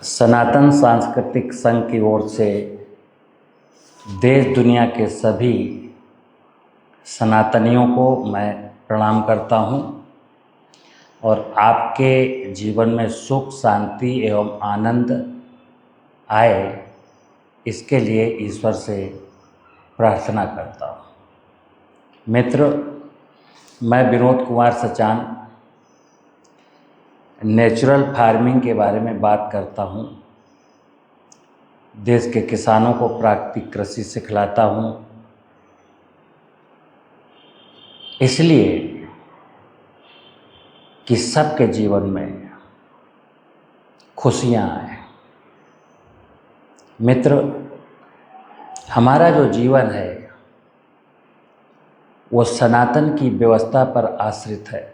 सनातन सांस्कृतिक संघ की ओर से देश दुनिया के सभी सनातनियों को मैं प्रणाम करता हूं और आपके जीवन में सुख शांति एवं आनंद आए, इसके लिए ईश्वर से प्रार्थना करता हूं। मित्र, मैं विनोद कुमार सचान नेचुरल फार्मिंग के बारे में बात करता हूं। देश के किसानों को प्राकृतिक कृषि सिखलाता हूं, इसलिए कि सबके जीवन में खुशियां आए। मित्र, हमारा जो जीवन है वो सनातन की व्यवस्था पर आश्रित है।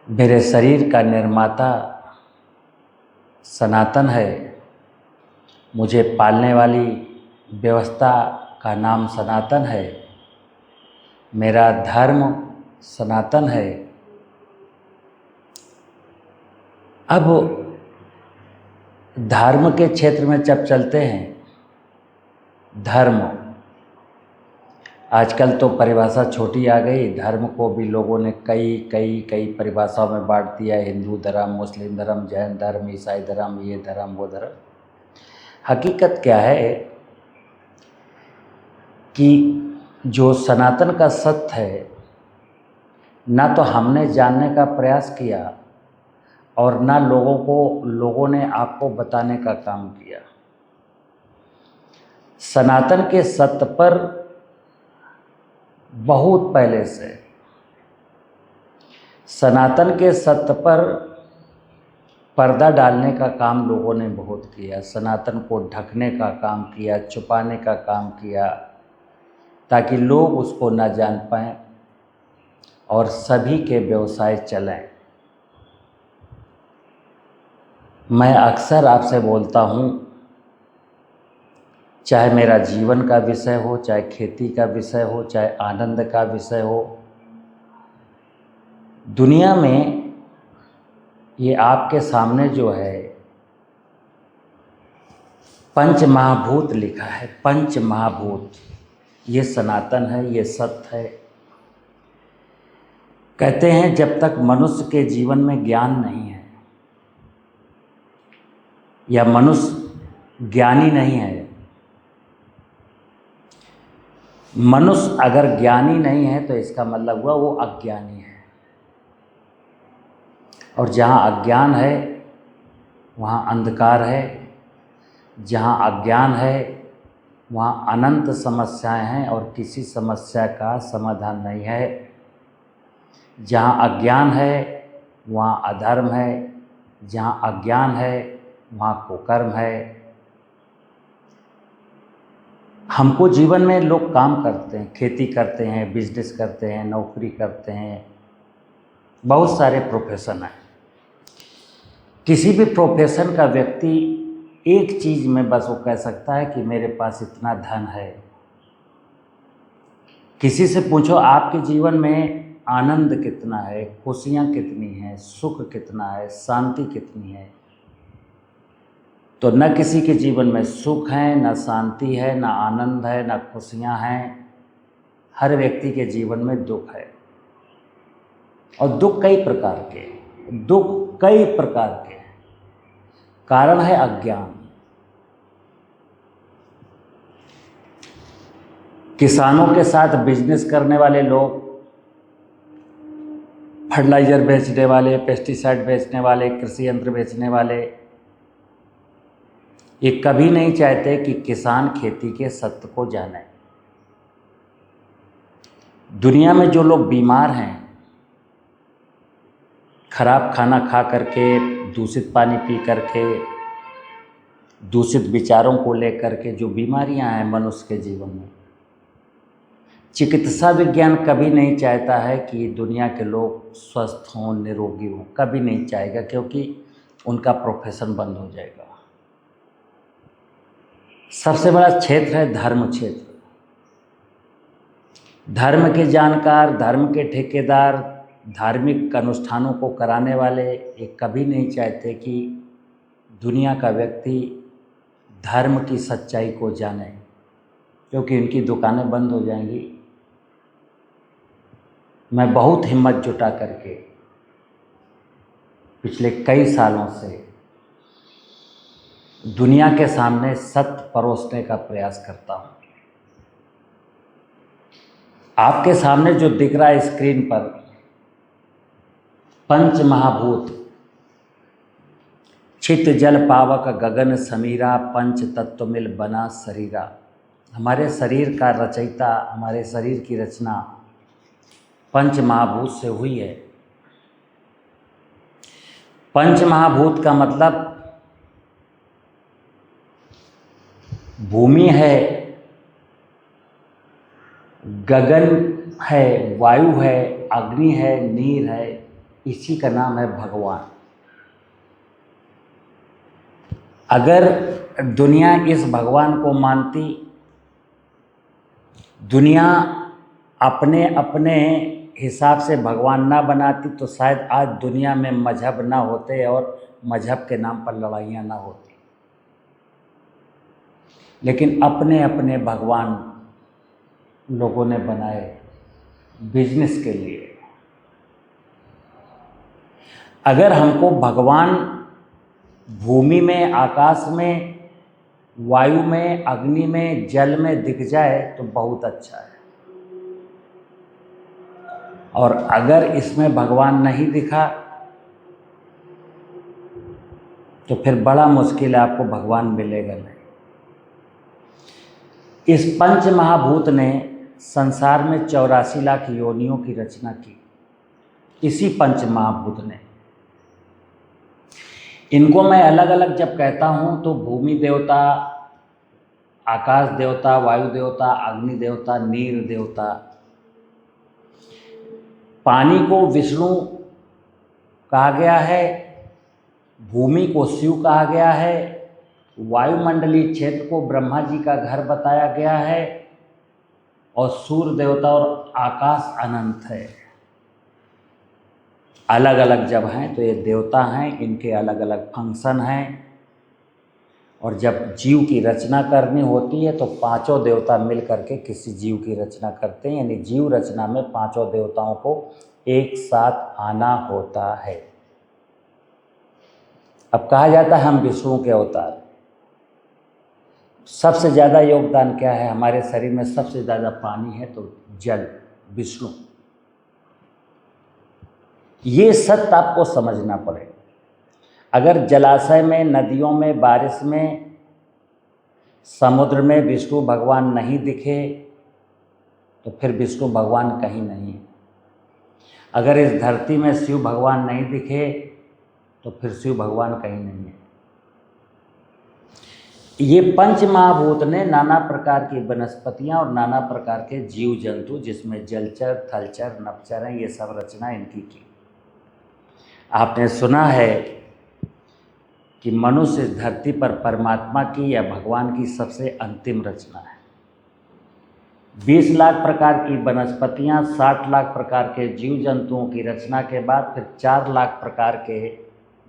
मेरे शरीर का निर्माता सनातन है, मुझे पालने वाली व्यवस्था का नाम सनातन है, मेरा धर्म सनातन है। अब धर्म के क्षेत्र में जब चलते हैं, धर्म आजकल तो परिभाषा छोटी आ गई। धर्म को भी लोगों ने कई परिभाषाओं में बांट दिया है। हिंदू धर्म, मुस्लिम धर्म, जैन धर्म, ईसाई धर्म, ये धर्म वो धर्म। हकीकत क्या है कि जो सनातन का सत्य है, ना तो हमने जानने का प्रयास किया और ना लोगों ने आपको बताने का काम किया। सनातन के सत्य पर बहुत पहले से, सनातन के सत्य पर पर्दा डालने का काम लोगों ने बहुत किया। सनातन को ढकने का काम किया, छुपाने का काम किया, ताकि लोग उसको ना जान पाएं और सभी के व्यवसाय चलें। मैं अक्सर आपसे बोलता हूँ, चाहे मेरा जीवन का विषय हो, चाहे खेती का विषय हो, चाहे आनंद का विषय हो, दुनिया में ये आपके सामने जो है पंच महाभूत लिखा है। पंच महाभूत, ये सनातन है, ये सत्य है। कहते हैं जब तक मनुष्य के जीवन में ज्ञान नहीं है या मनुष्य ज्ञानी नहीं है, मनुष्य अगर ज्ञानी नहीं है तो इसका मतलब हुआ वो अज्ञानी है। और जहाँ अज्ञान है वहाँ अंधकार है, जहाँ अज्ञान है वहाँ अनंत समस्याएं हैं और किसी समस्या का समाधान नहीं है। जहाँ अज्ञान है वहाँ अधर्म है, जहाँ अज्ञान है वहाँ कुकर्म है। हमको जीवन में लोग काम करते हैं, खेती करते हैं, बिजनेस करते हैं, नौकरी करते हैं, बहुत सारे प्रोफेशन हैं। किसी भी प्रोफेशन का व्यक्ति एक चीज़ में बस वो कह सकता है कि मेरे पास इतना धन है। किसी से पूछो आपके जीवन में आनंद कितना है, खुशियाँ कितनी हैं, सुख कितना है, शांति कितनी है, तो न किसी के जीवन में सुख है, न शांति है, न आनंद है, न खुशियाँ हैं। हर व्यक्ति के जीवन में दुख है और दुख कई प्रकार के हैं। कारण है अज्ञान। किसानों के साथ बिजनेस करने वाले लोग, फर्टिलाइजर बेचने वाले, पेस्टिसाइड बेचने वाले, कृषि यंत्र बेचने वाले, ये कभी नहीं चाहते कि किसान खेती के सत्य को जाने। दुनिया में जो लोग बीमार हैं, खराब खाना खा करके, दूषित पानी पी करके, दूषित विचारों को लेकर के जो बीमारियां हैं मनुष्य के जीवन में, चिकित्सा विज्ञान कभी नहीं चाहता है कि दुनिया के लोग स्वस्थ हों, निरोगी हों। कभी नहीं चाहेगा, क्योंकि उनका प्रोफेशन बंद हो जाएगा। सबसे बड़ा क्षेत्र है धर्म क्षेत्र। धर्म के जानकार, धर्म के ठेकेदार, धार्मिक अनुष्ठानों को कराने वाले ये कभी नहीं चाहते कि दुनिया का व्यक्ति धर्म की सच्चाई को जाने, क्योंकि उनकी दुकानें बंद हो जाएंगी। मैं बहुत हिम्मत जुटा करके पिछले कई सालों से दुनिया के सामने सत्य परोसने का प्रयास करता हूँ। आपके सामने जो दिख रहा है स्क्रीन पर, पंच महाभूत चित जल पावक गगन समीरा, पंच तत्व मिल बना शरीरा। हमारे शरीर का रचयिता, हमारे शरीर की रचना पंच महाभूत से हुई है। पंच महाभूत का मतलब भूमि है, गगन है, वायु है, अग्नि है, नीर है, इसी का नाम है भगवान। अगर दुनिया इस भगवान को मानती, दुनिया अपने अपने हिसाब से भगवान ना बनाती, तो शायद आज दुनिया में मजहब ना होते और मजहब के नाम पर लड़ाइयाँ ना होती। लेकिन अपने अपने भगवान लोगों ने बनाए बिजनेस के लिए। अगर हमको भगवान भूमि में, आकाश में, वायु में, अग्नि में, जल में दिख जाए तो बहुत अच्छा है, और अगर इसमें भगवान नहीं दिखा तो फिर बड़ा मुश्किल है, आपको भगवान मिलेगा नहीं। इस पंच महाभूत ने संसार में 84 लाख योनियों की रचना की, इसी पंच महाभूत ने। इनको मैं अलग अलग जब कहता हूँ तो भूमि देवता, आकाश देवता, वायु देवता, अग्नि देवता, नीर देवता, पानी को विष्णु कहा गया है, भूमि को शिव कहा गया है, वायुमंडलीय क्षेत्र को ब्रह्मा जी का घर बताया गया है, और सूर्य देवता और आकाश अनंत है। अलग अलग जब हैं तो ये देवता हैं, इनके अलग अलग फंक्शन हैं। और जब जीव की रचना करनी होती है तो पांचों देवता मिल करके किसी जीव की रचना करते हैं, यानी जीव रचना में पांचों देवताओं को एक साथ आना होता है। अब कहा जाता है हम विष्णु के अवतार। सबसे ज़्यादा योगदान क्या है हमारे शरीर में? सबसे ज़्यादा पानी है तो जल, विष्णु। ये सत्य आपको समझना पड़ेगा। अगर जलाशय में, नदियों में, बारिश में, समुद्र में विष्णु भगवान नहीं दिखे तो फिर विष्णु भगवान कहीं नहीं है। अगर इस धरती में शिव भगवान नहीं दिखे तो फिर शिव भगवान कहीं नहीं है। ये पंच महाभूत ने नाना प्रकार की वनस्पतियाँ और नाना प्रकार के जीव जंतु, जिसमें जलचर, थलचर, नभचर हैं, ये सब रचना इनकी की। आपने सुना है कि मनुष्य इस धरती पर परमात्मा की या भगवान की सबसे अंतिम रचना है। 20 लाख प्रकार की वनस्पतियाँ, 60 लाख प्रकार के जीव जंतुओं की रचना के बाद फिर 4 लाख प्रकार के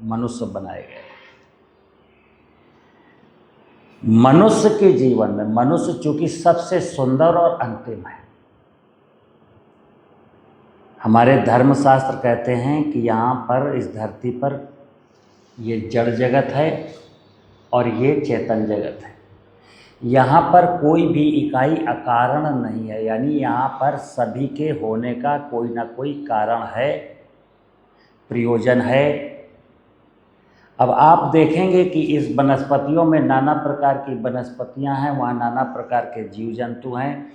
मनुष्य बनाए गए। मनुष्य के जीवन में मनुष्य चूंकि सबसे सुंदर और अंतिम है। हमारे धर्मशास्त्र कहते हैं कि यहाँ पर इस धरती पर ये जड़ जगत है और ये चेतन जगत है। यहाँ पर कोई भी इकाई अकारण नहीं है, यानी यहाँ पर सभी के होने का कोई ना कोई कारण है, प्रयोजन है। अब आप देखेंगे कि इस वनस्पतियों में नाना प्रकार की वनस्पतियां हैं, वहाँ नाना प्रकार के जीव जंतु हैं।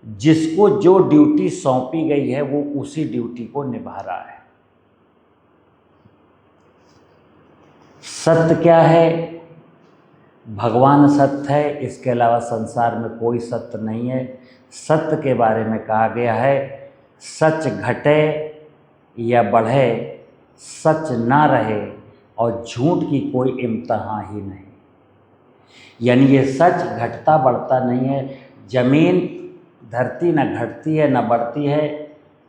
जिसको जो ड्यूटी सौंपी गई है वो उसी ड्यूटी को निभा रहा है। सत्य क्या है? भगवान सत्य है, इसके अलावा संसार में कोई सत्य नहीं है। सत्य के बारे में कहा गया है, सच घटे या बढ़े, सच ना रहे और झूठ की कोई इम्तहा ही नहीं। यानी ये सच घटता बढ़ता नहीं है। जमीन, धरती न घटती है न बढ़ती है,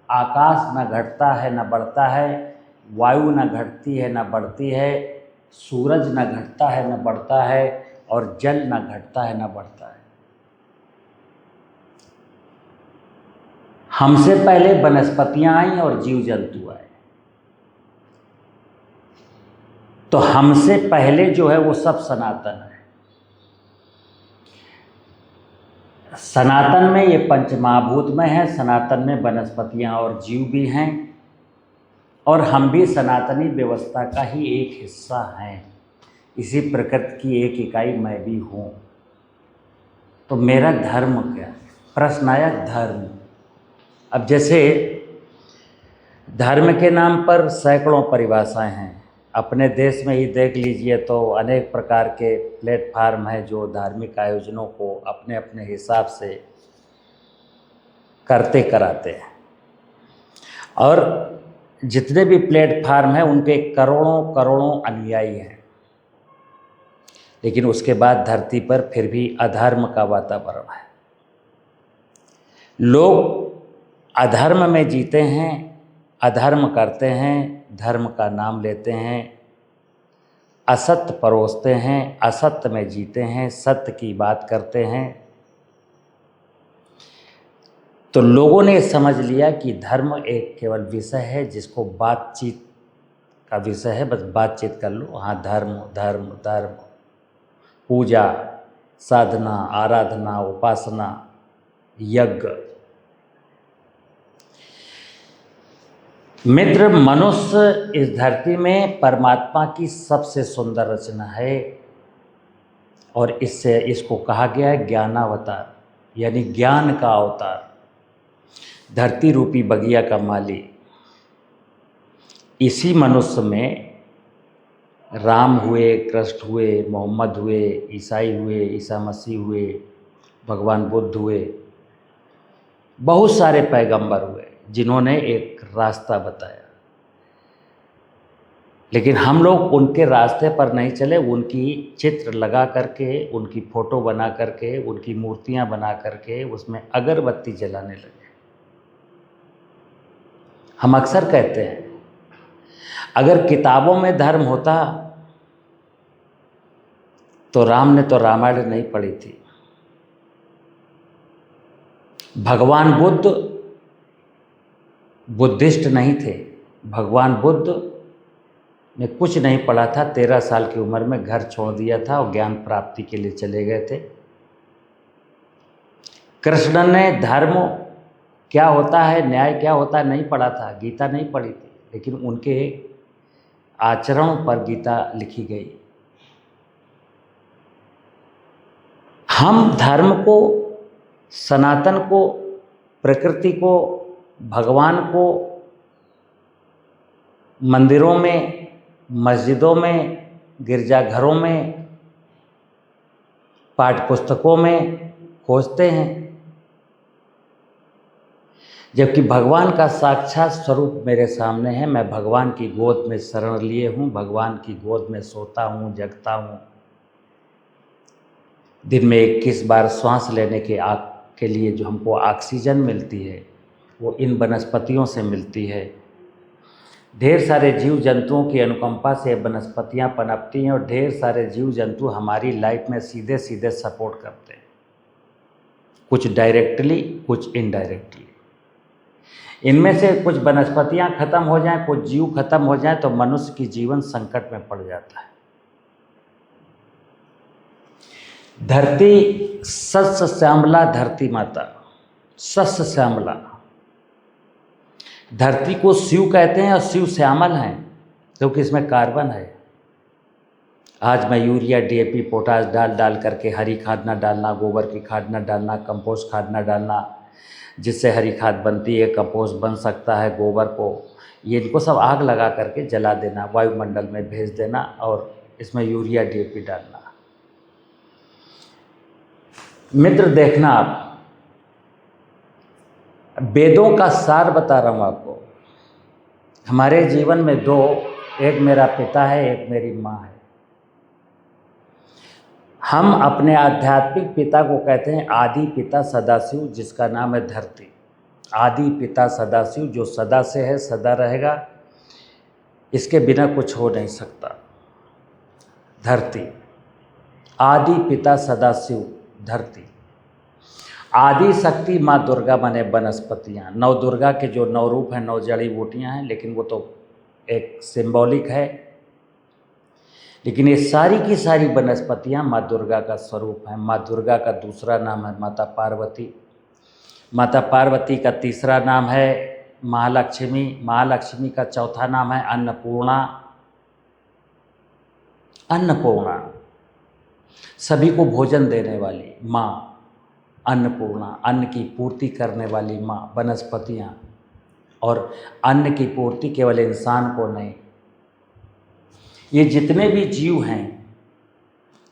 आकाश न घटता है न बढ़ता है, वायु न घटती है न बढ़ती है, सूरज न घटता है न बढ़ता है, और जल न घटता है न बढ़ता है। हमसे पहले वनस्पतियां आई और जीव जंतु आए। तो हमसे पहले जो है वो सब सनातन है। सनातन में ये पंचमहाभूत में है, सनातन में वनस्पतियां और जीव भी हैं, और हम भी सनातनी व्यवस्था का ही एक हिस्सा हैं। इसी प्रकृति की एक इकाई मैं भी हूँ। तो मेरा धर्म क्या? प्रश्न आया धर्म। अब जैसे धर्म के नाम पर सैकड़ों परिभाषाएं हैं। अपने देश में ही देख लीजिए तो अनेक प्रकार के प्लेटफार्म हैं जो धार्मिक आयोजनों को अपने अपने हिसाब से करते कराते हैं, और जितने भी प्लेटफार्म हैं उनके करोड़ों करोड़ों अनुयायी हैं। लेकिन उसके बाद धरती पर फिर भी अधर्म का वातावरण है। लोग अधर्म में जीते हैं, अधर्म करते हैं, धर्म का नाम लेते हैं, असत्य परोसते हैं, असत्य में जीते हैं, सत्य की बात करते हैं। तो लोगों ने समझ लिया कि धर्म एक केवल विषय है जिसको बातचीत का विषय है, बस बातचीत कर लो। हाँ, धर्म धर्म धर्म, पूजा, साधना, आराधना, उपासना, यज्ञ। मित्र, मनुष्य इस धरती में परमात्मा की सबसे सुंदर रचना है, और इसको कहा गया है ज्ञानावतार, यानी ज्ञान का अवतार। धरती रूपी बगिया का माली। इसी मनुष्य में राम हुए, कृष्ण हुए, मोहम्मद हुए, ईसाई हुए, ईसा मसीह हुए, भगवान बुद्ध हुए, बहुत सारे पैगंबर हुए जिन्होंने एक रास्ता बताया। लेकिन हम लोग उनके रास्ते पर नहीं चले, उनकी चित्र लगा करके, उनकी फ़ोटो बना करके, उनकी मूर्तियां बना करके उसमें अगरबत्ती जलाने लगे। हम अक्सर कहते हैं अगर किताबों में धर्म होता तो राम ने तो रामायण नहीं पढ़ी थी। भगवान बुद्ध बुद्धिस्ट नहीं थे। भगवान बुद्ध ने कुछ नहीं पढ़ा था, 13 साल की उम्र में घर छोड़ दिया था और ज्ञान प्राप्ति के लिए चले गए थे। कृष्ण ने धर्म क्या होता है, न्याय क्या होता है नहीं पढ़ा था, गीता नहीं पढ़ी थी, लेकिन उनके आचरणों पर गीता लिखी गई। हम धर्म को, सनातन को, प्रकृति को, भगवान को मंदिरों में, मस्जिदों में, गिरजाघरों में, पाठ्य पुस्तकों में खोजते हैं, जबकि भगवान का साक्षात स्वरूप मेरे सामने है। मैं भगवान की गोद में शरण लिए हूँ, भगवान की गोद में सोता हूँ, जगता हूँ। दिन में 21 बार श्वास लेने के लिए जो हमको ऑक्सीजन मिलती है वो इन वनस्पतियों से मिलती है। ढेर सारे जीव जंतुओं की अनुकंपा से वनस्पतियाँ पनपती हैं, और ढेर सारे जीव जंतु हमारी लाइफ में सीधे सीधे सपोर्ट करते हैं, कुछ डायरेक्टली, कुछ इनडायरेक्टली। इनमें से कुछ वनस्पतियाँ खत्म हो जाएं, कुछ जीव खत्म हो जाएं, तो मनुष्य की जीवन संकट में पड़ जाता है। धरती सस्य श्यामला, धरती माता सस्य श्यामला। धरती को शिव कहते हैं, और शिव श्यामल हैं क्योंकि इसमें कार्बन है। आज मैं यूरिया, डीएपी, पोटाश डाल करके हरी खाद न डालना, गोबर की खाद न डालना, कंपोस्ट खाद न डालना, जिससे हरी खाद बनती है, कंपोस्ट बन सकता है गोबर को, ये इनको सब आग लगा करके जला देना, वायुमंडल में भेज देना, और इसमें यूरिया, डीएपी डालना। मित्र, देखना, आप वेदों का सार बता रहा हूँ आपको। हमारे जीवन में दो, एक मेरा पिता है, एक मेरी माँ है। हम अपने आध्यात्मिक पिता को कहते हैं आदि पिता सदाशिव, जिसका नाम है धरती। आदि पिता सदाशिव, जो सदा से है सदा रहेगा, इसके बिना कुछ हो नहीं सकता। धरती, आदि पिता सदाशिव धरती। आदि शक्ति माँ दुर्गा माने वनस्पतियाँ, नौ दुर्गा के जो 9 रूप हैं, 9 जड़ी बूटियाँ हैं, लेकिन वो तो एक सिंबॉलिक है। लेकिन ये सारी की सारी वनस्पतियाँ माँ दुर्गा का स्वरूप हैं। माँ दुर्गा का दूसरा नाम है माता पार्वती। माता पार्वती का तीसरा नाम है महालक्ष्मी। महालक्ष्मी का चौथा नाम है अन्नपूर्णा। अन्नपूर्णा, सभी को भोजन देने वाली माँ अन्नपूर्णा, अन्न की पूर्ति करने वाली माँ। वनस्पतियाँ, और अन्न की पूर्ति केवल इंसान को नहीं, ये जितने भी जीव हैं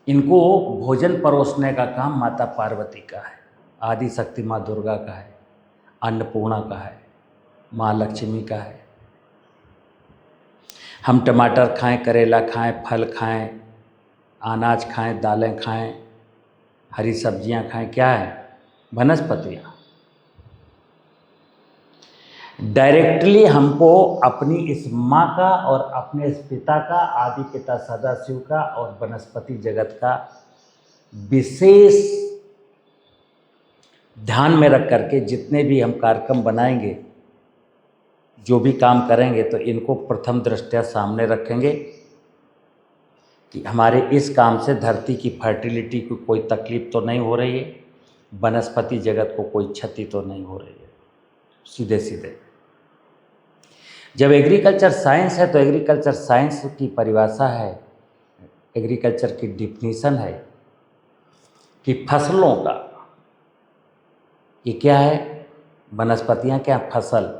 इनको भोजन परोसने का काम माता पार्वती का है, आदि शक्ति माँ दुर्गा का है, अन्नपूर्णा का है, माँ लक्ष्मी का है। हम टमाटर खाएं, करेला खाएं, फल खाएं, अनाज खाएं, दालें खाएं, हरी सब्जियां खाएं, क्या है? वनस्पतियाँ। डायरेक्टली हमको अपनी इस माँ का और अपने इस पिता का, आदि पिता सदाशिव का और वनस्पति जगत का विशेष ध्यान में रख करके जितने भी हम कार्यक्रम बनाएंगे, जो भी काम करेंगे, तो इनको प्रथम दृष्टया सामने रखेंगे कि हमारे इस काम से धरती की फर्टिलिटी को कोई तकलीफ तो नहीं हो रही है, वनस्पति जगत को कोई क्षति तो नहीं हो रही है। सीधे सीधे जब एग्रीकल्चर साइंस है तो एग्रीकल्चर साइंस की परिभाषा है, एग्रीकल्चर की डिफिनीशन है कि फसलों का, ये क्या है? वनस्पतियाँ क्या? फसल।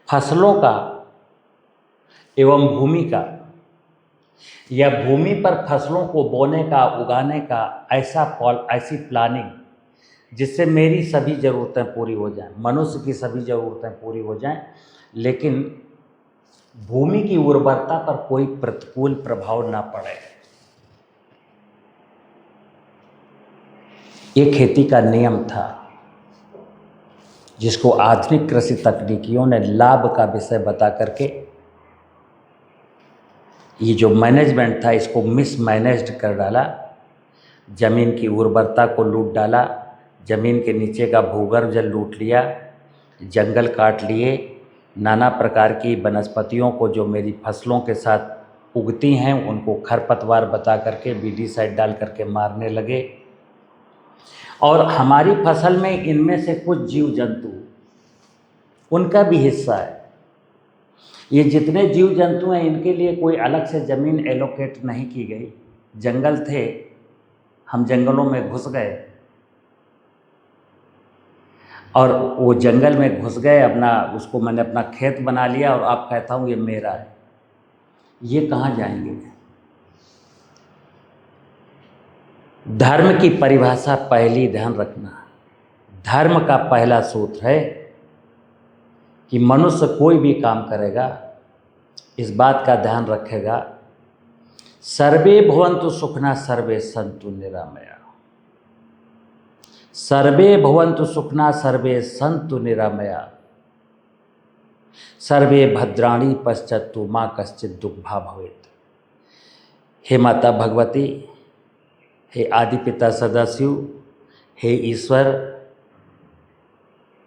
फसलों का एवं भूमि का, या भूमि पर फसलों को बोने का, उगाने का ऐसी प्लानिंग जिससे मेरी सभी ज़रूरतें पूरी हो जाएं, मनुष्य की सभी ज़रूरतें पूरी हो जाएं, लेकिन भूमि की उर्वरता पर कोई प्रतिकूल प्रभाव ना पड़े। ये खेती का नियम था जिसको आधुनिक कृषि तकनीकियों ने लाभ का विषय बता करके ये जो मैनेजमेंट था इसको मिसमैनेज्ड कर डाला, ज़मीन की उर्वरता को लूट डाला, ज़मीन के नीचे का भूगर्भ जल लूट लिया, जंगल काट लिए, नाना प्रकार की वनस्पतियों को जो मेरी फसलों के साथ उगती हैं उनको खरपतवार बता करके वीडीसाइड डाल करके मारने लगे। और हमारी फसल में इनमें से कुछ जीव जंतु, उनका भी हिस्सा है। ये जितने जीव जंतु हैं इनके लिए कोई अलग से ज़मीन एलोकेट नहीं की गई। जंगल थे, हम जंगलों में घुस गए और वो जंगल में घुस गए, उसको मैंने अपना खेत बना लिया और अब कहता हूँ ये मेरा है। ये कहाँ जाएंगे? धर्म की परिभाषा पहली ध्यान रखना। धर्म का पहला सूत्र है कि मनुष्य कोई भी काम करेगा इस बात का ध्यान रखेगा, सर्वे भवन्तु सुखिनः सर्वे सन्तु निरामया। सर्वे भवन्तु सुखिनः सर्वे सन्तु निरामया, सर्वे भद्राणि पश्यन्तु मा कश्चित् दुःखभाग् भवेत्। हे माता भगवती, हे आदि पिता सदाशिव, हे ईश्वर,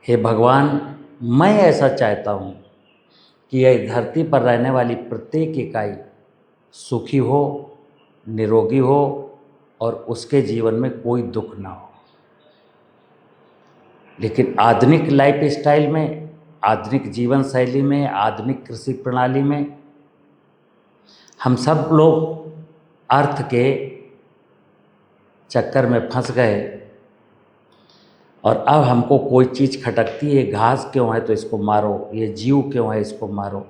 हे भगवान, मैं ऐसा चाहता हूँ कि यह धरती पर रहने वाली प्रत्येक इकाई सुखी हो, निरोगी हो और उसके जीवन में कोई दुख ना हो। लेकिन आधुनिक लाइफ स्टाइल में, आधुनिक जीवन शैली में, आधुनिक कृषि प्रणाली में हम सब लोग अर्थ के चक्कर में फंस गए और अब हमको कोई चीज़ खटकती है, घास क्यों है तो इसको मारो, ये जीव क्यों है इसको मारो।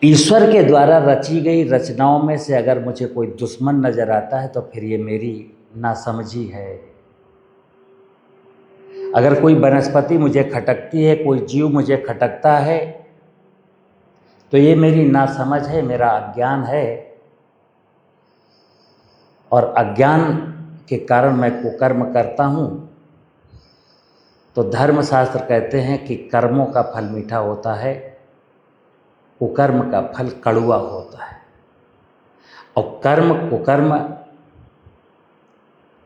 ईश्वर के द्वारा रची गई रचनाओं में से अगर मुझे कोई दुश्मन नज़र आता है तो फिर ये मेरी नासमझी है। अगर कोई वनस्पति मुझे खटकती है, कोई जीव मुझे खटकता है, तो ये मेरी नासमझ है, मेरा अज्ञान है। और अज्ञान के कारण मैं कुकर्म करता हूँ तो धर्मशास्त्र कहते हैं कि कर्मों का फल मीठा होता है, कुकर्म का फल कड़वा होता है। और कर्म कुकर्म,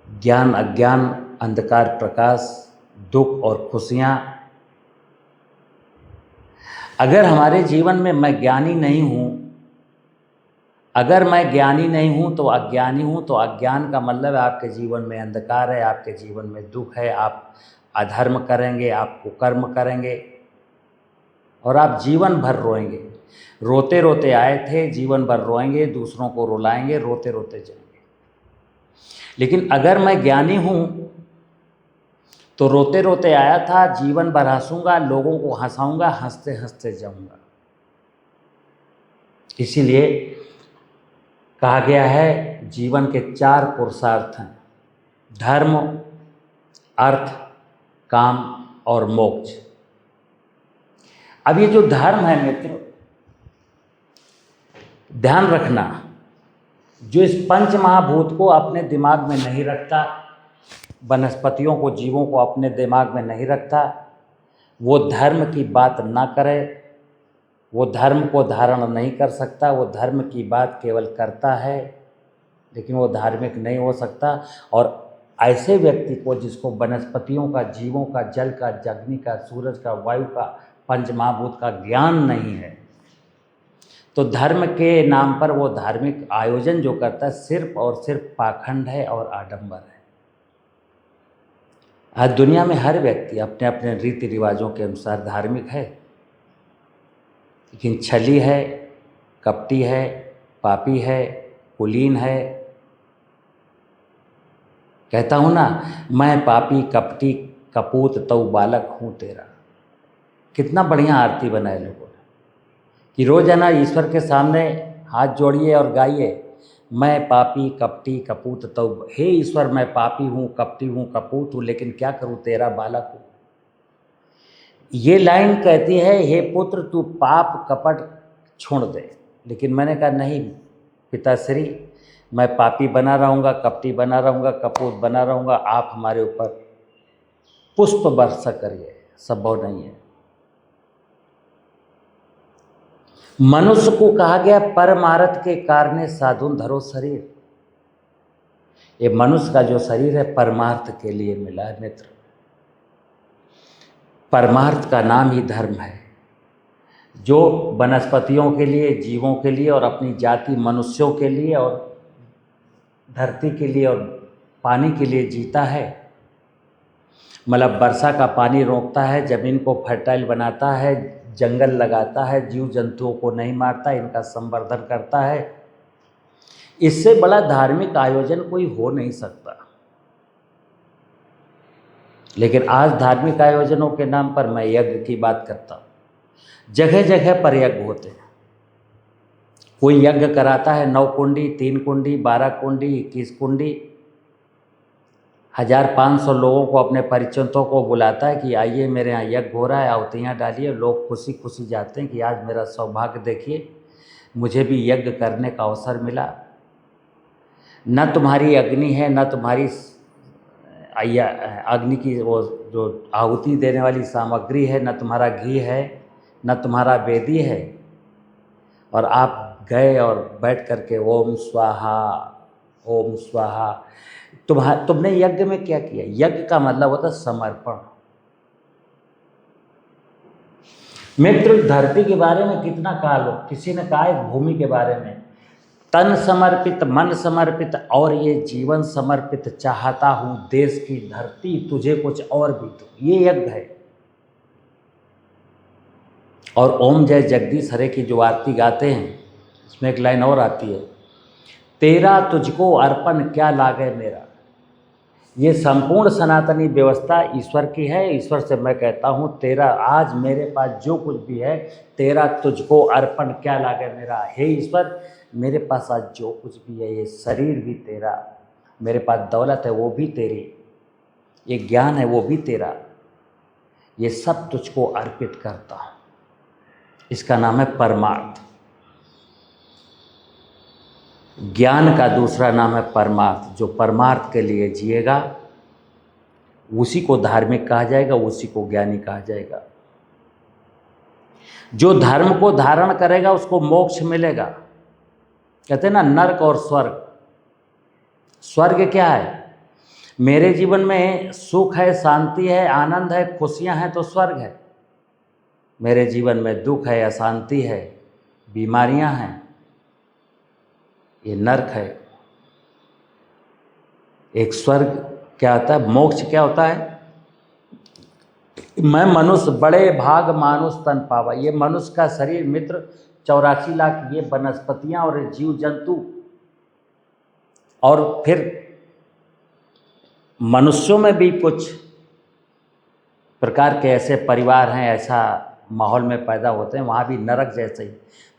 ज्ञान अज्ञान, अंधकार प्रकाश, दुख और खुशियाँ, अगर हमारे जीवन में मैं ज्ञानी नहीं हूँ, अगर मैं ज्ञानी नहीं हूँ तो अज्ञानी हूँ, तो अज्ञान का मतलब है आपके जीवन में अंधकार है, आपके जीवन में दुख है, आप अधर्म करेंगे, आप कुकर्म करेंगे और आप जीवन भर रोएंगे। रोते रोते आए थे, जीवन भर रोएंगे, दूसरों को रुलाएंगे, रोते रोते जाएंगे। लेकिन अगर मैं ज्ञानी हूँ तो रोते रोते आया था, जीवन भर हंसूंगा, लोगों को हंसाऊंगा, हंसते हंसते जाऊंगा। इसीलिए कहा गया है जीवन के 4 पुरुषार्थ हैं, धर्म, अर्थ, काम और मोक्ष। अब ये जो धर्म है मित्र, ध्यान रखना, जो इस पंच महाभूत को अपने दिमाग में नहीं रखता, वनस्पतियों को, जीवों को अपने दिमाग में नहीं रखता, वो धर्म की बात ना करे, वो धर्म को धारण नहीं कर सकता, वो धर्म की बात केवल करता है लेकिन वो धार्मिक नहीं हो सकता। और ऐसे व्यक्ति को जिसको वनस्पतियों का, जीवों का, जल का, अग्नि का, सूरज का, वायु का, पंच महाभूत का ज्ञान नहीं है, तो धर्म के नाम पर वो धार्मिक आयोजन जो करता है सिर्फ और सिर्फ पाखंड है और आडंबर है। आज दुनिया में हर व्यक्ति अपने अपने रीति रिवाजों के अनुसार धार्मिक है, लेकिन छली है, कपटी है, पापी है, कुलीन है। कहता हूँ ना, मैं पापी कपटी कपूत तऊ बालक हूँ तेरा। कितना बढ़िया आरती बनाए लोगों ने कि रोजाना ईश्वर के सामने हाथ जोड़िए और गाइए, मैं पापी कपटी कपूत तऊ। हे ईश्वर, मैं पापी हूँ, कपटी हूँ, कपूत हूँ, लेकिन क्या करूँ, तेरा बालक हूँ। ये लाइन कहती है, हे पुत्र तू पाप कपट छोड़ दे। लेकिन मैंने कहा नहीं पिताश्री, मैं पापी बना रहूँगा, कपटी बना रहूँगा, कपूत बना रहूँगा, आप हमारे ऊपर पुष्प वर्षा करिए, संभव नहीं है। मनुष्य को कहा गया परमार्थ के कारणे साधुन धरो शरीर। ये मनुष्य का जो शरीर है परमार्थ के लिए मिला है मित्र। परमार्थ का नाम ही धर्म है, जो वनस्पतियों के लिए, जीवों के लिए और अपनी जाति मनुष्यों के लिए और धरती के लिए और पानी के लिए जीता है। मतलब वर्षा का पानी रोकता है, ज़मीन को फर्टाइल बनाता है, जंगल लगाता है, जीव जंतुओं को नहीं मारता, इनका संवर्धन करता है। इससे बड़ा धार्मिक आयोजन कोई हो नहीं सकता। लेकिन आज धार्मिक आयोजनों के नाम पर मैं यज्ञ की बात करता हूँ। जगह जगह पर यज्ञ होते हैं। कोई यज्ञ कराता है 9 कुंडी, 3 कुंडी, 12 कुंडी, 21 कुंडी, 1500 लोगों को, अपने परिचितों को बुलाता है कि आइए मेरे यहाँ यज्ञ हो रहा है, आहुतियाँ डालिए। लोग खुशी खुशी जाते हैं कि आज मेरा सौभाग्य देखिए, मुझे भी यज्ञ करने का अवसर मिला। न तुम्हारी अग्नि है, न तुम्हारी अग्नि की वो जो आहुति देने वाली सामग्री है, न तुम्हारा घी है, न तुम्हारा वेदी है, और आप गए और बैठ करके ओम स्वाहा ओम स्वाहा। तुमने यज्ञ में क्या किया? यज्ञ का मतलब होता है समर्पण। मित्र, धरती के बारे में कितना कहा लो, किसी ने कहा इस भूमि के बारे में, तन समर्पित, मन समर्पित और ये जीवन समर्पित चाहता हूँ देश की धरती तुझे कुछ और भी दो। ये यज्ञ है। और ओम जय जगदीश हरे की जो आरती गाते हैं, इसमें एक लाइन और आती है, तेरा तुझको अर्पण क्या लागे मेरा। ये संपूर्ण सनातनी व्यवस्था ईश्वर की है। ईश्वर से मैं कहता हूँ, तेरा आज मेरे पास जो कुछ भी है, तेरा तुझको अर्पण क्या लागे मेरा। हे ईश्वर, मेरे पास आज जो कुछ भी है, ये शरीर भी तेरा, मेरे पास दौलत है वो भी तेरी, ये ज्ञान है वो भी तेरा, ये सब तुझको अर्पित करता हूँ। इसका नाम है परमार्थ। ज्ञान का दूसरा नाम है परमार्थ। जो परमार्थ के लिए जिएगा उसी को धार्मिक कहा जाएगा, उसी को ज्ञानी कहा जाएगा। जो धर्म को धारण करेगा उसको मोक्ष मिलेगा। कहते हैं ना, नर्क और स्वर्ग। स्वर्ग क्या है? मेरे जीवन में सुख है, शांति है, आनंद है, खुशियां हैं तो स्वर्ग है। मेरे जीवन में दुख है, अशांति है, बीमारियां हैं, ये नर्क है। एक स्वर्ग क्या होता है? मोक्ष क्या होता है? मैं मनुष्य बड़े भाग मानुष तन पावा। ये मनुष्य का शरीर मित्र 84 लाख ये वनस्पतियां और जीव जंतु, और फिर मनुष्यों में भी कुछ प्रकार के ऐसे परिवार हैं, ऐसा माहौल में पैदा होते हैं, वहाँ भी नरक जैसे ही।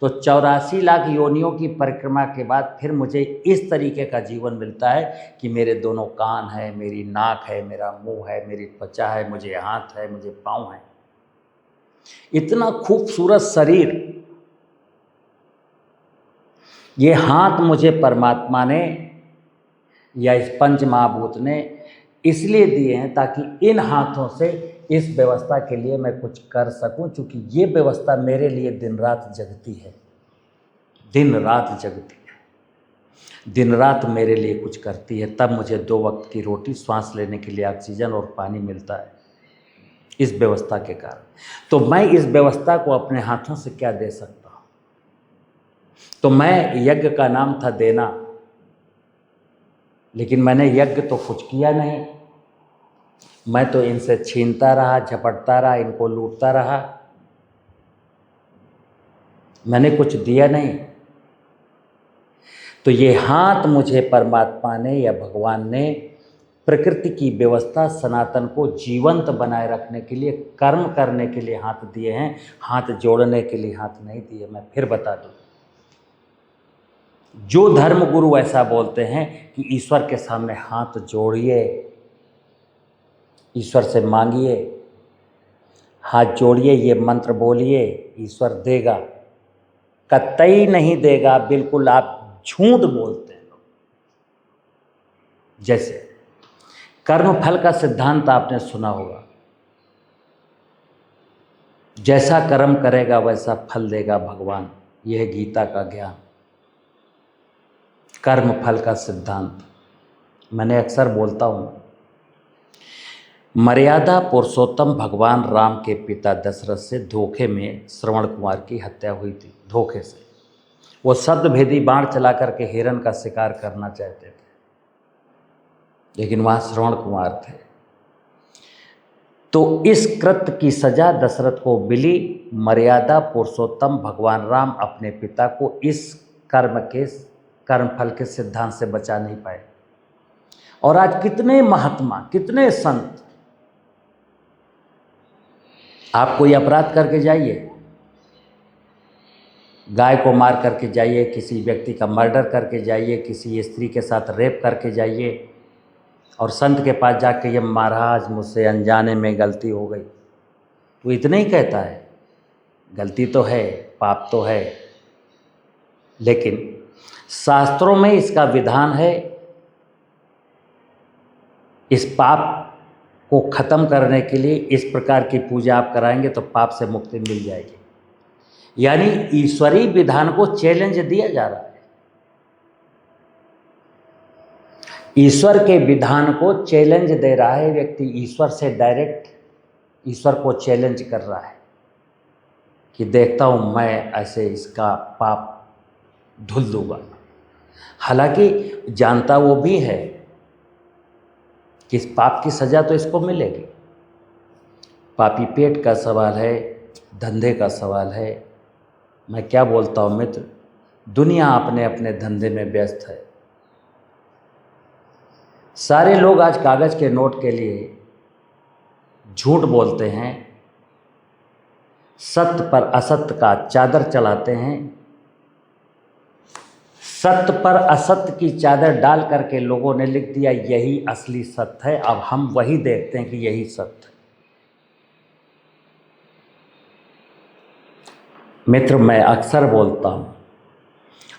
तो 84 लाख योनियों की परिक्रमा के बाद फिर मुझे इस तरीके का जीवन मिलता है कि मेरे दोनों कान है, मेरी नाक है, मेरा मुंह है, मेरी त्वचा है, मुझे हाथ है, मुझे पाँव है। इतना खूबसूरत शरीर, ये हाथ मुझे परमात्मा ने या इस पंच महाभूत ने इसलिए दिए हैं ताकि इन हाथों से इस व्यवस्था के लिए मैं कुछ कर सकूं, क्योंकि ये व्यवस्था मेरे लिए दिन रात जगती है, दिन रात जगती है, दिन रात मेरे लिए कुछ करती है। तब मुझे 2 वक्त की रोटी, श्वास लेने के लिए ऑक्सीजन और पानी मिलता है इस व्यवस्था के कारण। तो मैं इस व्यवस्था को अपने हाथों से क्या दे सकता हूँ? तो मैं, यज्ञ का नाम था देना, लेकिन मैंने यज्ञ तो कुछ किया नहीं। मैं तो इनसे छीनता रहा, झपटता रहा, इनको लूटता रहा, मैंने कुछ दिया नहीं। तो ये हाथ मुझे परमात्मा ने या भगवान ने प्रकृति की व्यवस्था सनातन को जीवंत बनाए रखने के लिए, कर्म करने के लिए हाथ दिए हैं, हाथ जोड़ने के लिए हाथ नहीं दिए। मैं फिर बता दूं, जो धर्म गुरु ऐसा बोलते हैं कि ईश्वर के सामने हाथ जोड़िए, ईश्वर से मांगिए, हाथ जोड़िए, ये मंत्र बोलिए, ईश्वर देगा, कतई नहीं देगा। बिल्कुल आप झूठ बोलते हैं। जैसे कर्म फल का सिद्धांत आपने सुना होगा, जैसा कर्म करेगा वैसा फल देगा भगवान। यह है गीता का ज्ञान, कर्म फल का सिद्धांत। मैंने अक्सर बोलता हूँ, मर्यादा पुरुषोत्तम भगवान राम के पिता दशरथ से धोखे में श्रवण कुमार की हत्या हुई थी। धोखे से वो शब्दभेदी बाण चला करके हिरण का शिकार करना चाहते थे, लेकिन वहाँ श्रवण कुमार थे। तो इस कृत्य की सजा दशरथ को मिली। मर्यादा पुरुषोत्तम भगवान राम अपने पिता को इस कर्मफल के सिद्धांत से बचा नहीं पाए। और आज कितने महात्मा, कितने संत, आप कोई अपराध करके जाइए, गाय को मार करके जाइए, किसी व्यक्ति का मर्डर करके जाइए, किसी स्त्री के साथ रेप करके जाइए, और संत के पास जाके ये महाराज मुझसे अनजाने में गलती हो गई, तो इतना ही कहता है, गलती तो है, पाप तो है, लेकिन शास्त्रों में इसका विधान है, इस पाप को खत्म करने के लिए इस प्रकार की पूजा आप कराएंगे तो पाप से मुक्ति मिल जाएगी। यानी ईश्वरीय विधान को चैलेंज दिया जा रहा है। ईश्वर के विधान को चैलेंज दे रहा है व्यक्ति, ईश्वर से डायरेक्ट ईश्वर को चैलेंज कर रहा है कि देखता हूँ मैं ऐसे इसका पाप धुल दूंगा। हालांकि जानता वो भी है कि इस पाप की सजा तो इसको मिलेगी। पापी पेट का सवाल है, धंधे का सवाल है। मैं क्या बोलता हूँ मित्र, दुनिया अपने अपने धंधे में व्यस्त है। सारे लोग आज कागज के नोट के लिए झूठ बोलते हैं, सत्य पर असत्य का चादर चलाते हैं, सत्य पर असत्य की चादर डाल करके लोगों ने लिख दिया यही असली सत्य है। अब हम वही देखते हैं कि यही सत्य है। मित्र, मैं अक्सर बोलता हूँ,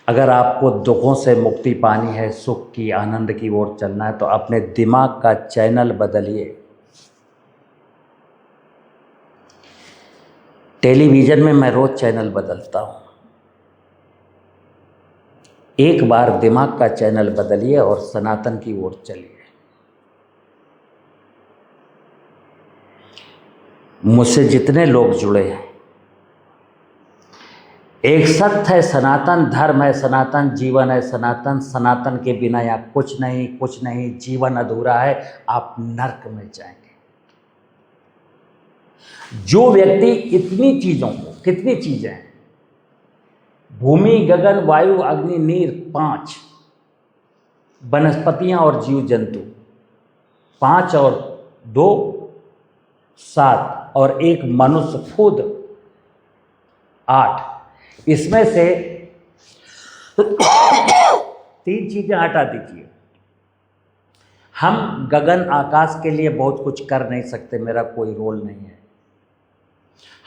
अगर आपको दुखों से मुक्ति पानी है, सुख की, आनंद की ओर चलना है, तो अपने दिमाग का चैनल बदलिए। टेलीविज़न में मैं रोज़ चैनल बदलता हूँ। एक बार दिमाग का चैनल बदलिए और सनातन की ओर चलिए। मुझसे जितने लोग जुड़े हैं, एक सत्य है, सनातन धर्म है, सनातन जीवन है, सनातन सनातन के बिना यहाँ कुछ नहीं, कुछ नहीं, जीवन अधूरा है, आप नर्क में जाएंगे। जो व्यक्ति इतनी चीज़ों को, कितनी चीज़ें हैं, भूमि, गगन, वायु, अग्नि, नीर, 5 वनस्पतियां और जीव जंतु, 5 और 2 7 और एक मनुष्य खुद 8, इसमें से 3 चीज़ें हटा दीजिए। हम गगन आकाश के लिए बहुत कुछ कर नहीं सकते, मेरा कोई रोल नहीं है।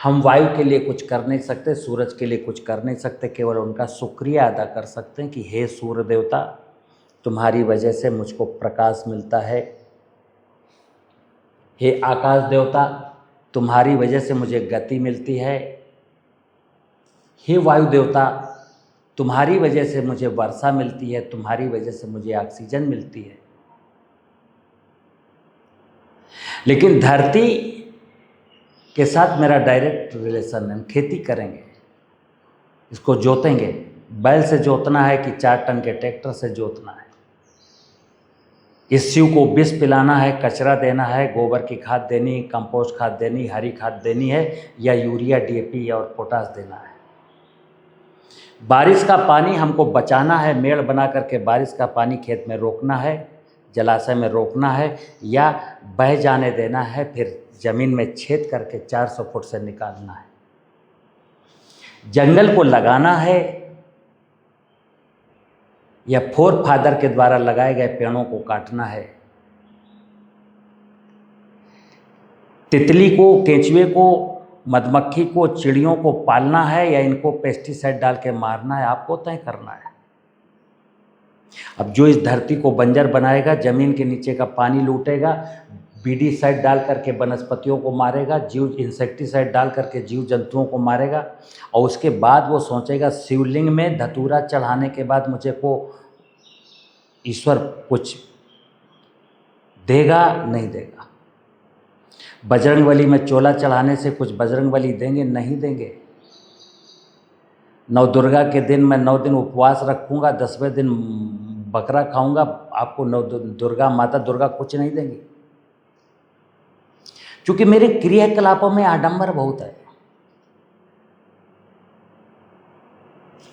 हम वायु के लिए कुछ कर नहीं सकते, सूरज के लिए कुछ कर नहीं सकते, केवल उनका शुक्रिया अदा कर सकते हैं कि हे सूर्य देवता, तुम्हारी वजह से मुझको प्रकाश मिलता है। हे आकाश देवता, तुम्हारी वजह से मुझे गति मिलती है। हे वायु देवता, तुम्हारी वजह से मुझे वर्षा मिलती है, तुम्हारी वजह से मुझे ऑक्सीजन मिलती है। लेकिन धरती के साथ मेरा डायरेक्ट रिलेशन है। हम खेती करेंगे, इसको जोतेंगे, बैल से जोतना है कि 4 टन के ट्रैक्टर से जोतना है। इस शिव को विष पिलाना है, कचरा देना है, गोबर की खाद देनी, कंपोस्ट खाद देनी, हरी खाद देनी है, या यूरिया, डीएपी और पोटास देना है। बारिश का पानी हमको बचाना है, मेड़ बना करके बारिश का पानी खेत में रोकना है, जलाशय में रोकना है, या बह जाने देना है, फिर जमीन में छेद करके 400 फुट से निकालना है। जंगल को लगाना है या फोर फादर के द्वारा लगाए गए पेड़ों को काटना है। तितली को, केंचुए को, मधुमक्खी को, चिड़ियों को पालना है या इनको पेस्टिसाइड डाल के मारना है, आपको तय करना है। अब जो इस धरती को बंजर बनाएगा, जमीन के नीचे का पानी लूटेगा, बीडीसाइड डाल करके वनस्पतियों को मारेगा, जीव इंसेक्टिसाइड डाल करके जीव जंतुओं को मारेगा, और उसके बाद वो सोचेगा शिवलिंग में धतूरा चढ़ाने के बाद मुझे को ईश्वर कुछ देगा, नहीं देगा। बजरंगबली में चोला चढ़ाने से कुछ बजरंगबली देंगे, नहीं देंगे। नव दुर्गा के दिन मैं 9 दिन उपवास रखूँगा, 10वें दिन बकरा खाऊंगा, आपको नव दुर्गा, माता दुर्गा कुछ नहीं देंगी, क्योंकि मेरे क्रियाकलापों में आडंबर बहुत है।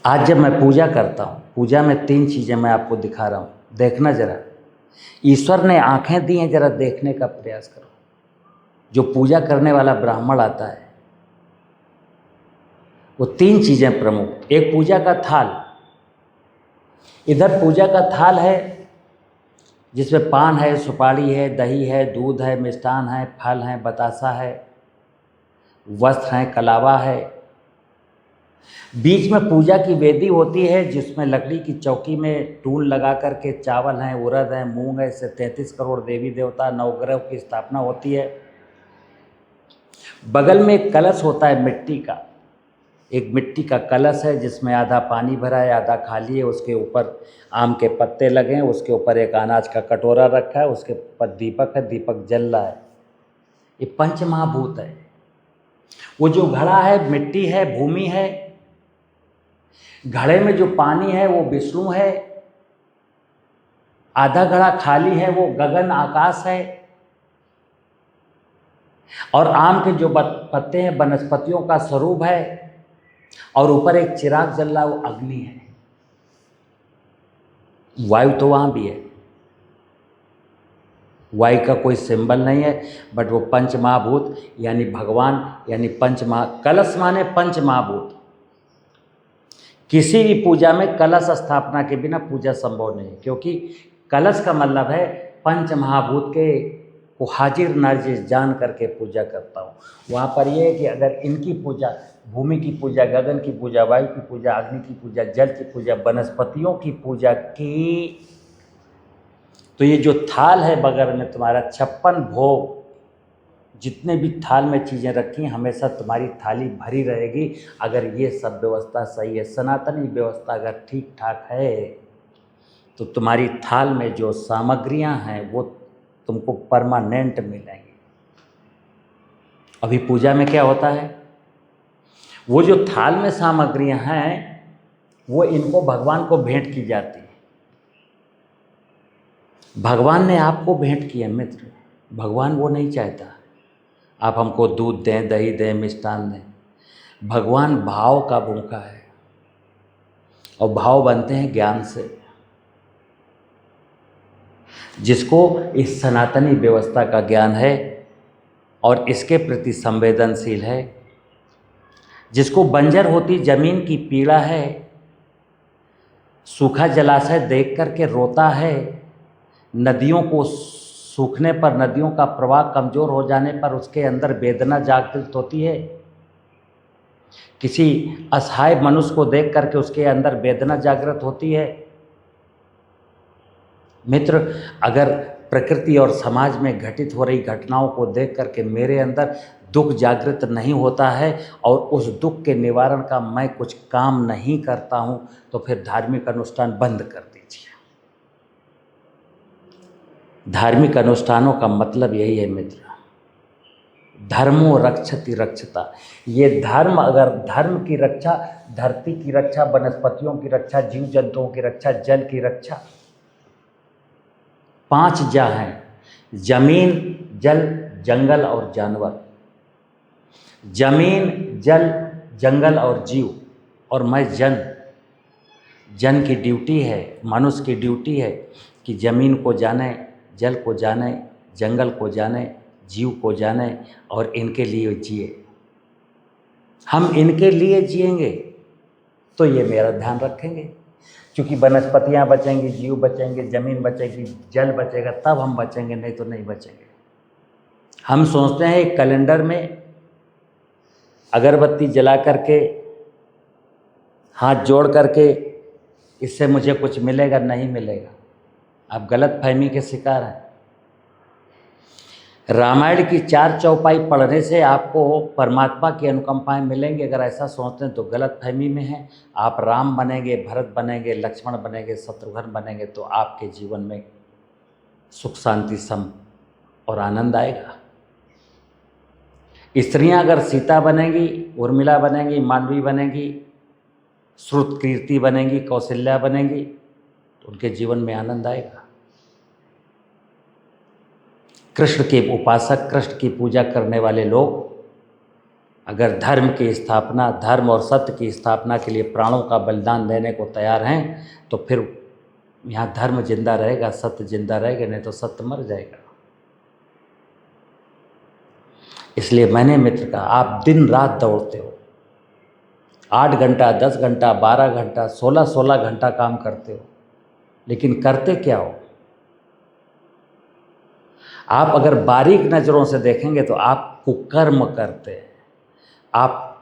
आज जब मैं पूजा करता हूँ, पूजा में 3 चीज़ें मैं आपको दिखा रहा हूँ, देखना जरा। ईश्वर ने आंखें दी हैं, जरा देखने का प्रयास करो। जो पूजा करने वाला ब्राह्मण आता है, वो 3 चीज़ें प्रमुख। एक पूजा का थाल, इधर पूजा का थाल है जिसमें पान है, सुपारी है, दही है, दूध है, मिष्ठान है, फल है, बतासा है, वस्त्र है, कलावा है। बीच में पूजा की वेदी होती है जिसमें लकड़ी की चौकी में टूल लगा करके चावल हैं, उड़द हैं, मूंग है, इससे 33 करोड़ देवी देवता, नवग्रह की स्थापना होती है। बगल में एक कलश होता है मिट्टी का, एक मिट्टी का कलश है जिसमें आधा पानी भरा है, आधा खाली है। उसके ऊपर आम के पत्ते लगे हैं, उसके ऊपर एक अनाज का कटोरा रखा है, उसके ऊपर दीपक है, दीपक जल रहा है। ये पंचमहाभूत है। वो जो घड़ा है मिट्टी है, भूमि है। घड़े में जो पानी है वो विष्णु है, आधा घड़ा खाली है वो गगन आकाश है, और आम के जो पत्ते हैं वनस्पतियों का स्वरूप है, और ऊपर एक चिराग जल रहा है वो अग्नि है। वायु तो वहाँ भी है, वायु का कोई सिंबल नहीं है, बट वो पंचमहाभूत यानी भगवान, यानी कलश माने पंचमहाभूत। किसी भी पूजा में कलश स्थापना के बिना पूजा संभव नहीं है, क्योंकि कलश का मतलब है पंचमहाभूत के को हाजिर नाजिर जान करके पूजा करता हूँ। वहाँ पर ये है कि अगर इनकी पूजा, भूमि की पूजा, गगन की पूजा, वायु की पूजा, अग्नि की पूजा, जल की पूजा, वनस्पतियों की पूजा की, तो ये जो थाल है बगल में तुम्हारा 56 भोग जितने भी थाल में चीज़ें रखी हैं हमेशा तुम्हारी थाली भरी रहेगी अगर ये सब व्यवस्था सही है। सनातनी व्यवस्था अगर ठीक ठाक है तो तुम्हारी थाल में जो सामग्रियां हैं वो तुमको परमानेंट मिलेंगी। अभी पूजा में क्या होता है, वो जो थाल में सामग्रियां हैं वो इनको भगवान को भेंट की जाती है। भगवान ने आपको भेंट किया मित्र, भगवान वो नहीं चाहता आप हमको दूध दें, दही दें, मिष्ठान दें। भगवान भाव का भूखा है और भाव बनते हैं ज्ञान से। जिसको इस सनातनी व्यवस्था का ज्ञान है और इसके प्रति संवेदनशील है, जिसको बंजर होती जमीन की पीड़ा है, सूखा जलाशय देख करके रोता है, नदियों को सूखने पर, नदियों का प्रवाह कमज़ोर हो जाने पर उसके अंदर वेदना जागृत होती है, किसी असहाय मनुष्य को देख करके उसके अंदर वेदना जागृत होती है। मित्र, अगर प्रकृति और समाज में घटित हो रही घटनाओं को देख करके मेरे अंदर दुख जागृत नहीं होता है और उस दुख के निवारण का मैं कुछ काम नहीं करता हूं, तो फिर धार्मिक अनुष्ठान बंद कर दीजिए। धार्मिक अनुष्ठानों का मतलब यही है मित्र, धर्मो रक्षति रक्षता। ये धर्म, अगर धर्म की रक्षा, धरती की रक्षा, वनस्पतियों की रक्षा, जीव जंतुओं की रक्षा, जल की रक्षा, 5 जा हैं, जमीन, जल, जंगल और जानवर। जमीन, जल, जंगल और जीव, और मैं जन। जन की ड्यूटी है, मनुष्य की ड्यूटी है कि जमीन को जाने, जल को जाने, जंगल को जाने, जीव को जाने और इनके लिए जिए। हम इनके लिए जिएंगे तो ये मेरा ध्यान रखेंगे, क्योंकि वनस्पतियाँ बचेंगी, जीव बचेंगे, ज़मीन बचेगी, जल बचेगा, तब हम बचेंगे, नहीं तो नहीं बचेंगे। हम सोचते हैं एक कैलेंडर में अगरबत्ती जला करके, हाथ जोड़ करके इससे मुझे कुछ मिलेगा, नहीं मिलेगा। आप गलत फहमी के शिकार हैं। रामायण की 4 चौपाई पढ़ने से आपको परमात्मा की अनुकंपाएं मिलेंगी, अगर ऐसा सोचते हैं तो गलत फहमी में हैं। आप राम बनेंगे, भरत बनेंगे, लक्ष्मण बनेंगे, शत्रुघ्न बनेंगे तो आपके जीवन में सुख, शांति, सम और आनंद आएगा। स्त्रियां अगर सीता बनेंगी, उर्मिला बनेंगी, मांडवी बनेंगी, श्रुत कीर्ति बनेंगी, कौशल्या बनेंगी तो उनके जीवन में आनंद आएगा। कृष्ण के उपासक, कृष्ण की पूजा करने वाले लोग अगर धर्म की स्थापना, धर्म और सत्य की स्थापना के लिए प्राणों का बलिदान देने को तैयार हैं तो फिर यहाँ धर्म जिंदा रहेगा, सत्य जिंदा रहेगा, नहीं तो सत्य मर जाएगा। इसलिए मैंने मित्र कहा, आप दिन रात दौड़ते हो, 8 घंटा, 10 घंटा, 12 घंटा, 16 घंटा काम करते हो, लेकिन करते क्या हो? आप अगर बारीक नज़रों से देखेंगे तो आप कुकर्म करते हैं। आप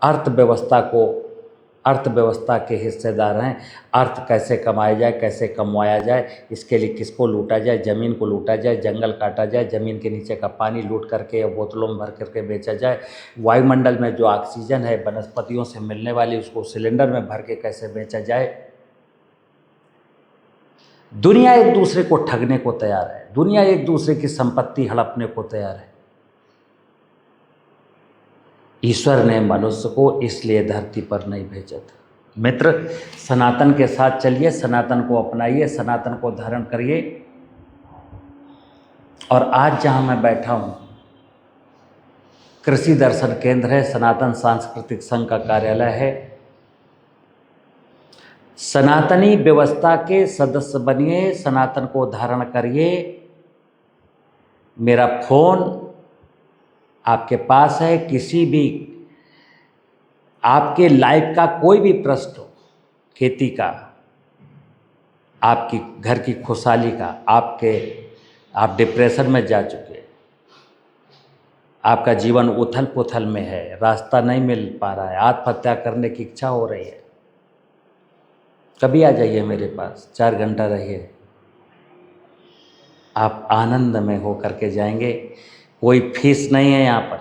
अर्थव्यवस्था के हिस्सेदार हैं। अर्थ कैसे कमाया जाए, कैसे कमवाया जाए, इसके लिए किसको लूटा जाए, ज़मीन को लूटा जाए, जंगल काटा जाए, ज़मीन के नीचे का पानी लूट करके या बोतलों में भर करके बेचा जाए, वायुमंडल में जो ऑक्सीजन है वनस्पतियों से मिलने वाली उसको सिलेंडर में भर के कैसे बेचा जाए। दुनिया एक दूसरे को ठगने को तैयार है, दुनिया एक दूसरे की संपत्ति हड़पने को तैयार है। ईश्वर ने मनुष्य को इसलिए धरती पर नहीं भेजा था। मित्र, सनातन के साथ चलिए, सनातन को अपनाइए, सनातन को धारण करिए। और आज जहां मैं बैठा हूं, कृषि दर्शन केंद्र है, सनातन सांस्कृतिक संघ का कार्यालय है। सनातनी व्यवस्था के सदस्य बनिए, सनातन को धारण करिए। मेरा फोन आपके पास है, किसी भी आपके लाइफ का कोई भी प्रश्न हो, खेती का, आपकी घर की खुशहाली का, आप डिप्रेशन में जा चुके, आपका जीवन उथल पुथल में है, रास्ता नहीं मिल पा रहा है, आत्महत्या करने की इच्छा हो रही है, कभी आ जाइए मेरे पास, 4 घंटा रहिए, आप आनंद में हो करके जाएंगे। कोई फीस नहीं है यहाँ पर।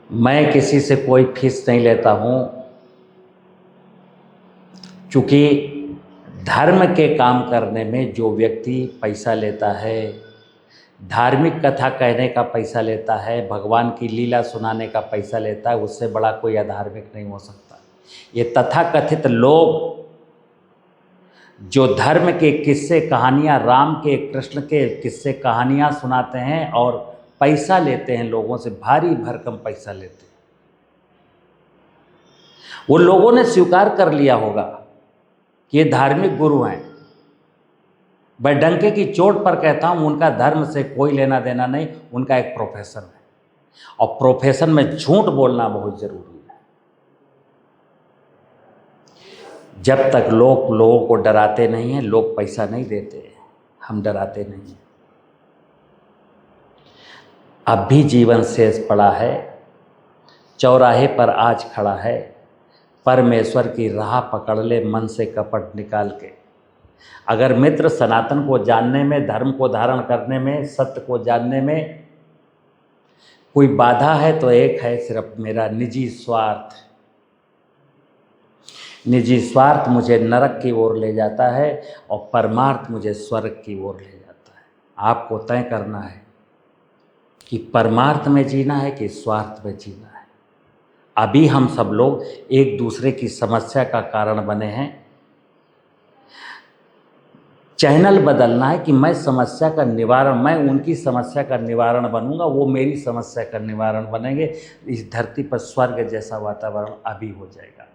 मैं किसी से कोई फीस नहीं लेता हूँ, क्योंकि धर्म के काम करने में जो व्यक्ति पैसा लेता है, धार्मिक कथा कहने का पैसा लेता है, भगवान की लीला सुनाने का पैसा लेता है, उससे बड़ा कोई अधार्मिक नहीं हो सकता। ये तथाकथित लोग जो धर्म के किस्से कहानियाँ, राम के कृष्ण के किस्से कहानियाँ सुनाते हैं और पैसा लेते हैं, लोगों से भारी भरकम पैसा लेते हैं, वो लोगों ने स्वीकार कर लिया होगा कि ये धार्मिक गुरु हैं। मैं डंके की चोट पर कहता हूँ, उनका धर्म से कोई लेना देना नहीं, उनका एक प्रोफेशन है, और प्रोफेशन में झूठ बोलना बहुत जरूरी है। जब तक लोग लोगों को डराते नहीं हैं, लोग पैसा नहीं देते, हम डराते नहीं हैं। अब भी जीवन शेष पड़ा है, चौराहे पर आज खड़ा है, परमेश्वर की राह पकड़ ले मन से कपट निकाल के। अगर मित्र सनातन को जानने में, धर्म को धारण करने में, सत्य को जानने में कोई बाधा है तो एक है, सिर्फ मेरा निजी स्वार्थ। निजी स्वार्थ मुझे नरक की ओर ले जाता है और परमार्थ मुझे स्वर्ग की ओर ले जाता है। आपको तय करना है कि परमार्थ में जीना है कि स्वार्थ में जीना है। अभी हम सब लोग एक दूसरे की समस्या का कारण बने हैं। चैनल बदलना है कि मैं समस्या का निवारण, मैं उनकी समस्या का निवारण बनूंगा, वो मेरी समस्या का निवारण बनेंगे। इस धरती पर स्वर्ग जैसा वातावरण अभी हो जाएगा।